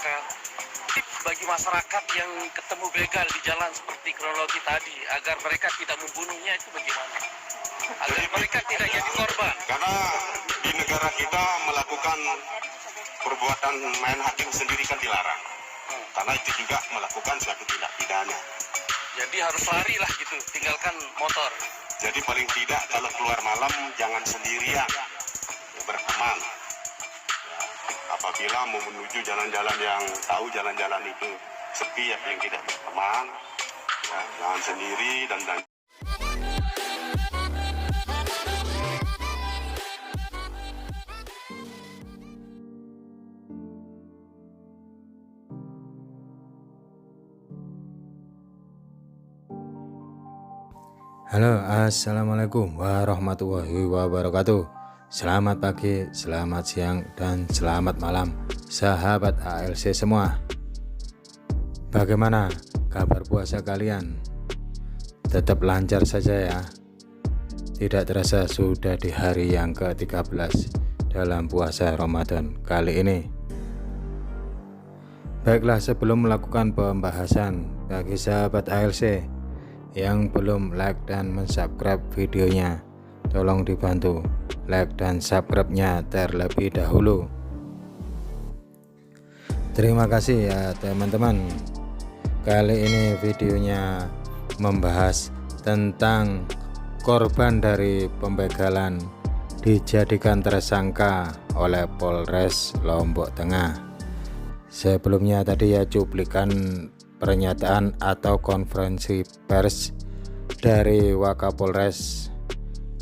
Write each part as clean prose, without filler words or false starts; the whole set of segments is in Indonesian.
masyarakat. Bagi masyarakat yang ketemu begal di jalan seperti kronologi tadi, agar mereka tidak membunuhnya, itu bagaimana? Agar mereka tidak jadi korban. Karena di negara kita melakukan perbuatan main hakim sendiri kan dilarang. Karena itu juga melakukan suatu tindak pidana. Jadi harus lari lah gitu, tinggalkan motor. Jadi paling tidak kalau keluar malam jangan sendirian, ya, berteman. Ya, apabila mau menuju jalan-jalan yang tahu jalan-jalan itu sepi, ya yang tidak berteman, ya, jangan sendiri dan Halo, assalamualaikum warahmatullahi wabarakatuh. Selamat pagi, selamat siang, dan selamat malam, sahabat ALC semua. Bagaimana kabar puasa kalian? Tetap lancar saja ya. Tidak terasa sudah di hari yang ke-13 dalam puasa Ramadan kali ini. Baiklah, sebelum melakukan pembahasan, bagi sahabat ALC yang belum like dan mensubscribe videonya, tolong dibantu like dan subscribe-nya terlebih dahulu. Terima kasih ya teman-teman. Kali ini videonya membahas tentang korban dari pembegalan dijadikan tersangka oleh Polres Lombok Tengah. Sebelumnya tadi ya cuplikan pernyataan atau konferensi pers dari Wakapolres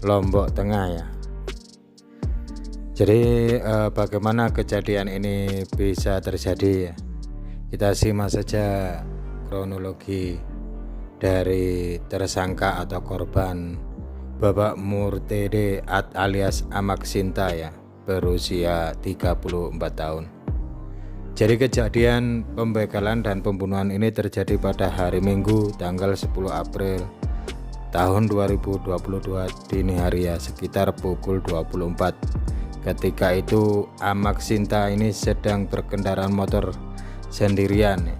Lombok Tengah ya. Jadi bagaimana kejadian ini bisa terjadi ya? Kita simak saja kronologi dari tersangka atau korban, Bapak Murtede alias Amak Sinta ya, berusia 34 tahun. Jadi kejadian pembegalan dan pembunuhan ini terjadi pada hari Minggu tanggal 10 April tahun 2022 dini hari ya, sekitar pukul 24. Ketika itu Amak Sinta ini sedang berkendaraan motor sendirian ya.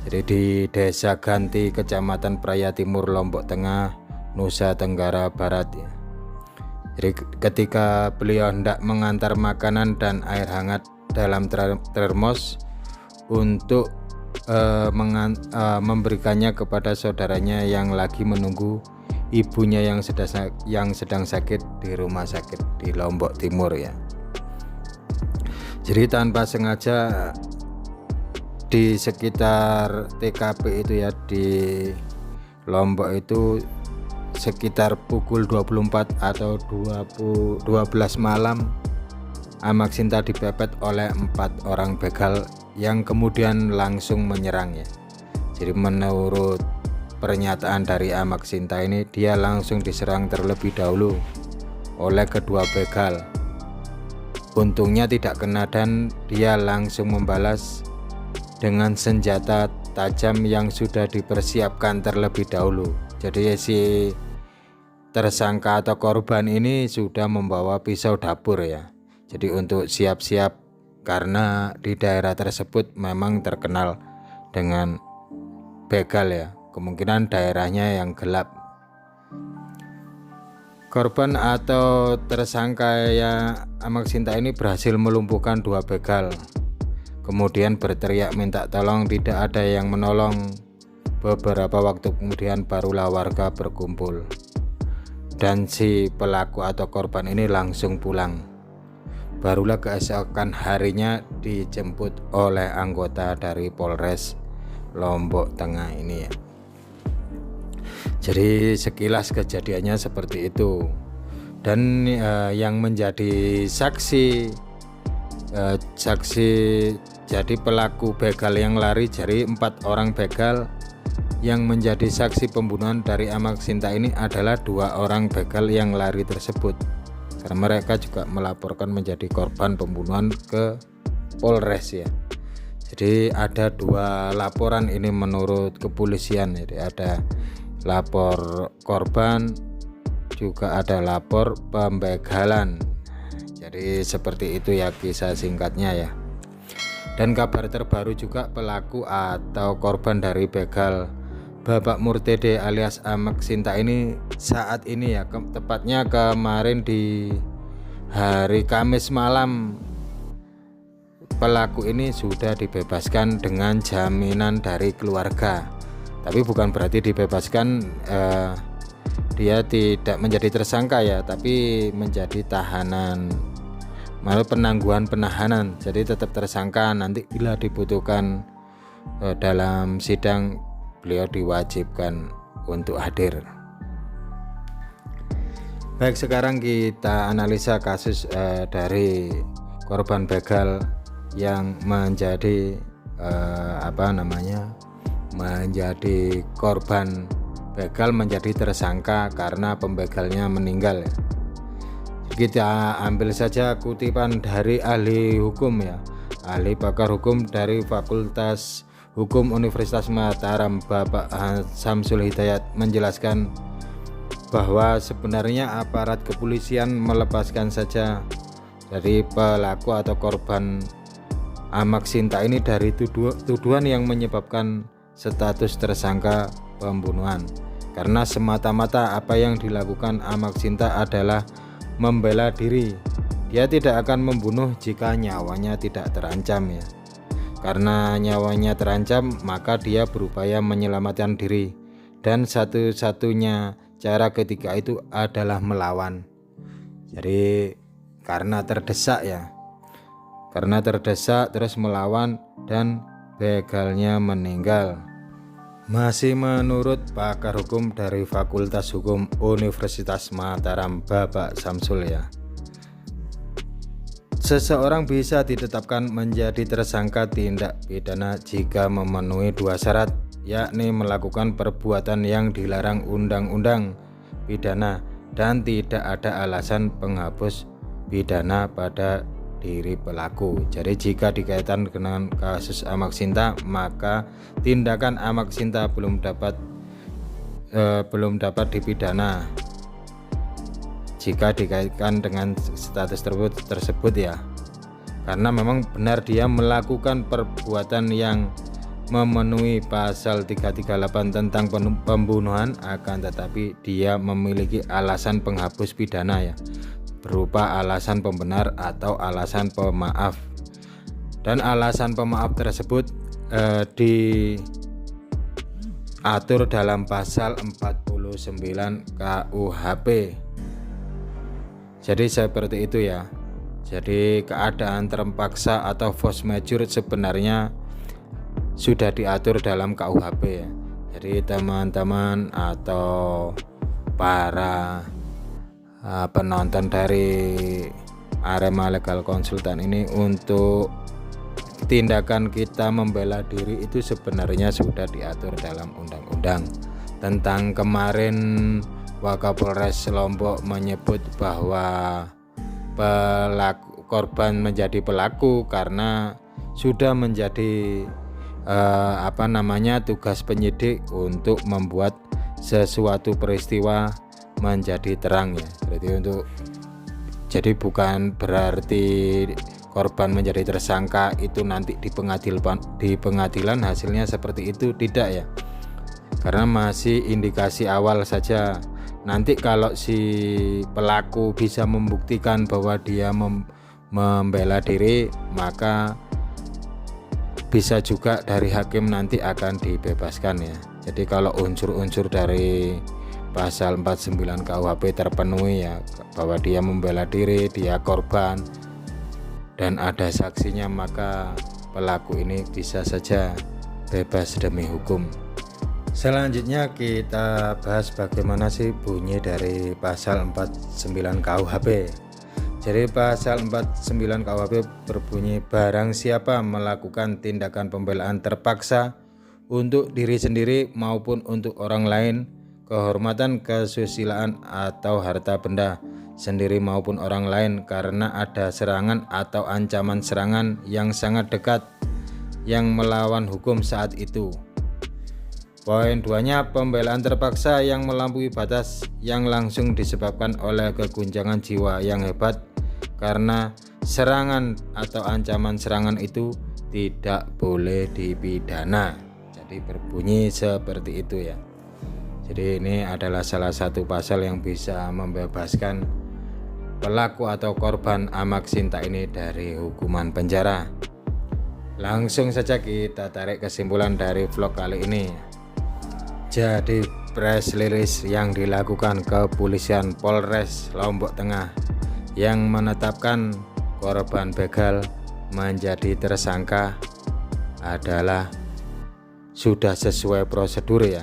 Jadi di Desa Ganti, Kecamatan Praia Timur, Lombok Tengah, Nusa Tenggara Barat ya. Jadi ketika beliau hendak mengantar makanan dan air hangat dalam termos untuk memberikannya kepada saudaranya yang lagi menunggu ibunya yang sedang sakit di rumah sakit di Lombok Timur ya. Jadi tanpa sengaja di sekitar TKP itu ya, di Lombok itu sekitar pukul 24 atau 12 malam, Amak Sinta dipepet oleh 4 orang begal yang kemudian langsung menyerang ya. Jadi menurut pernyataan dari Amak Sinta ini, dia langsung diserang terlebih dahulu oleh kedua begal. Untungnya tidak kena dan dia langsung membalas dengan senjata tajam yang sudah dipersiapkan terlebih dahulu. Jadi si tersangka atau korban ini sudah membawa pisau dapur ya. Jadi untuk siap-siap, karena di daerah tersebut memang terkenal dengan begal ya, kemungkinan daerahnya yang gelap. Korban atau tersangka ya Amak Sinta ini berhasil melumpuhkan 2 begal, kemudian berteriak minta tolong, tidak ada yang menolong. Beberapa waktu kemudian barulah warga berkumpul dan si pelaku atau korban ini langsung pulang. Barulah keesokan harinya dijemput oleh anggota dari Polres Lombok Tengah ini ya. Jadi sekilas kejadiannya seperti itu. Dan yang menjadi saksi jadi pelaku begal yang lari, jadi 4 orang begal yang menjadi saksi pembunuhan dari Amak Sinta ini adalah 2 orang begal yang lari tersebut, karena mereka juga melaporkan menjadi korban pembunuhan ke Polres ya. Jadi ada 2 laporan ini menurut kepolisian. Jadi ada lapor korban, juga ada lapor pembegalan. Jadi seperti itu ya kisah singkatnya ya. Dan kabar terbaru juga pelaku atau korban dari begal Bapak Murtede alias Amek Sinta ini saat ini ya, tepatnya kemarin di hari Kamis malam, pelaku ini sudah dibebaskan dengan jaminan dari keluarga. Tapi bukan berarti dibebaskan dia tidak menjadi tersangka ya, tapi menjadi tahanan, malah penangguhan penahanan. Jadi tetap tersangka, nanti bila dibutuhkan dalam sidang beliau diwajibkan untuk hadir. Baik, sekarang kita analisa kasus dari korban begal yang menjadi menjadi korban begal menjadi tersangka karena pembegalnya meninggal ya. Kita ambil saja kutipan dari ahli hukum ya, ahli pakar hukum dari Fakultas Hukum Universitas Mataram, Bapak Samsul Hidayat, menjelaskan bahwa sebenarnya aparat kepolisian melepaskan saja dari pelaku atau korban Amek Sinta ini dari tuduhan yang menyebabkan status tersangka pembunuhan, karena semata-mata apa yang dilakukan Amek Sinta adalah membela diri. Dia tidak akan membunuh jika nyawanya tidak terancam ya. Karena nyawanya terancam, maka dia berupaya menyelamatkan diri, dan satu-satunya cara ketika itu adalah melawan. Jadi karena terdesak ya, karena terdesak terus melawan dan begalnya meninggal. Masih menurut pakar hukum dari Fakultas Hukum Universitas Mataram, Bapak Samsul ya, seseorang bisa ditetapkan menjadi tersangka tindak pidana jika memenuhi dua syarat, yakni melakukan perbuatan yang dilarang undang-undang pidana dan tidak ada alasan penghapus pidana pada diri pelaku. Jadi jika dikaitkan dengan kasus Amek Sinta, maka tindakan Amek Sinta belum dapat dipidana jika dikaitkan dengan status tersebut ya, karena memang benar dia melakukan perbuatan yang memenuhi pasal 338 tentang pembunuhan, akan tetapi dia memiliki alasan penghapus pidana ya, berupa alasan pembenar atau alasan pemaaf. Dan alasan pemaaf tersebut diatur dalam pasal 49 KUHP. Jadi seperti itu ya. Jadi keadaan terpaksa atau force majeure sebenarnya sudah diatur dalam KUHP ya. Jadi teman-teman atau para penonton dari Arema Legal Konsultan ini, untuk tindakan kita membela diri itu sebenarnya sudah diatur dalam undang-undang. Tentang kemarin Wakapolres Lombok menyebut bahwa korban menjadi pelaku karena sudah menjadi tugas penyidik untuk membuat sesuatu peristiwa menjadi terang ya. Jadi bukan berarti korban menjadi tersangka itu nanti di pengadilan hasilnya seperti itu, tidak ya, karena masih indikasi awal saja. Nanti kalau si pelaku bisa membuktikan bahwa dia membela diri, maka bisa juga dari hakim nanti akan dibebaskan ya. Jadi kalau unsur-unsur dari pasal 49 KUHP terpenuhi ya, bahwa dia membela diri, dia korban, dan ada saksinya, maka pelaku ini bisa saja bebas demi hukum. Selanjutnya kita bahas bagaimana sih bunyi dari pasal 49 KUHP. Jadi pasal 49 KUHP berbunyi, barang siapa melakukan tindakan pembelaan terpaksa untuk diri sendiri maupun untuk orang lain, kehormatan, kesusilaan atau harta benda sendiri maupun orang lain karena ada serangan atau ancaman serangan yang sangat dekat yang melawan hukum saat itu. Poin 2-nya, pembelaan terpaksa yang melampaui batas yang langsung disebabkan oleh keguncangan jiwa yang hebat karena serangan atau ancaman serangan itu tidak boleh dipidana. Jadi berbunyi seperti itu ya. Jadi ini adalah salah satu pasal yang bisa membebaskan pelaku atau korban Amak Sinta ini dari hukuman penjara. Langsung saja kita tarik kesimpulan dari vlog kali ini. Jadi press release yang dilakukan kepolisian Polres Lombok Tengah yang menetapkan korban begal menjadi tersangka adalah sudah sesuai prosedur ya.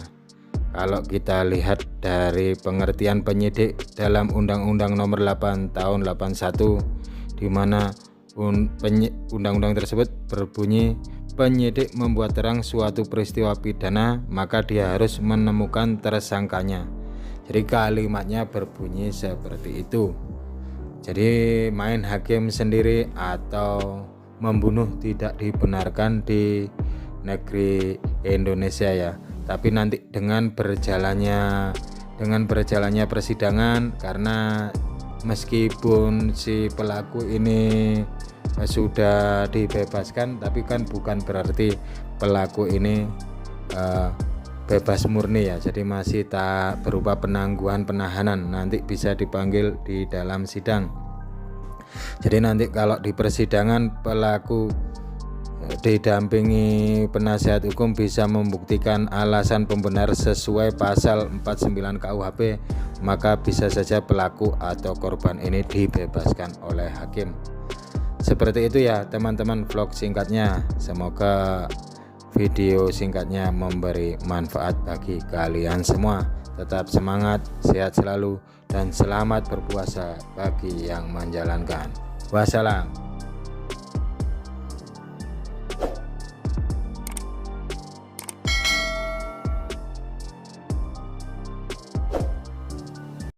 Kalau kita lihat dari pengertian penyidik dalam Undang-Undang Nomor 8 Tahun 81, di mana undang-undang tersebut berbunyi penyidik membuat terang suatu peristiwa pidana maka dia harus menemukan tersangkanya. Jadi kalimatnya berbunyi seperti itu. Jadi main hakim sendiri atau membunuh tidak dibenarkan di negeri Indonesia ya. Tapi nanti dengan berjalannya persidangan, karena meskipun si pelaku ini sudah dibebaskan, tapi kan bukan berarti pelaku ini bebas murni ya. Jadi masih tak berupa penangguhan penahanan, nanti bisa dipanggil di dalam sidang. Jadi nanti kalau di persidangan pelaku didampingi penasihat hukum bisa membuktikan alasan pembenar sesuai pasal 49 KUHP, maka bisa saja pelaku atau korban ini dibebaskan oleh hakim. Seperti itu ya teman-teman vlog singkatnya. Semoga video singkatnya memberi manfaat bagi kalian semua. Tetap semangat, sehat selalu, dan selamat berpuasa bagi yang menjalankan. Wassalam.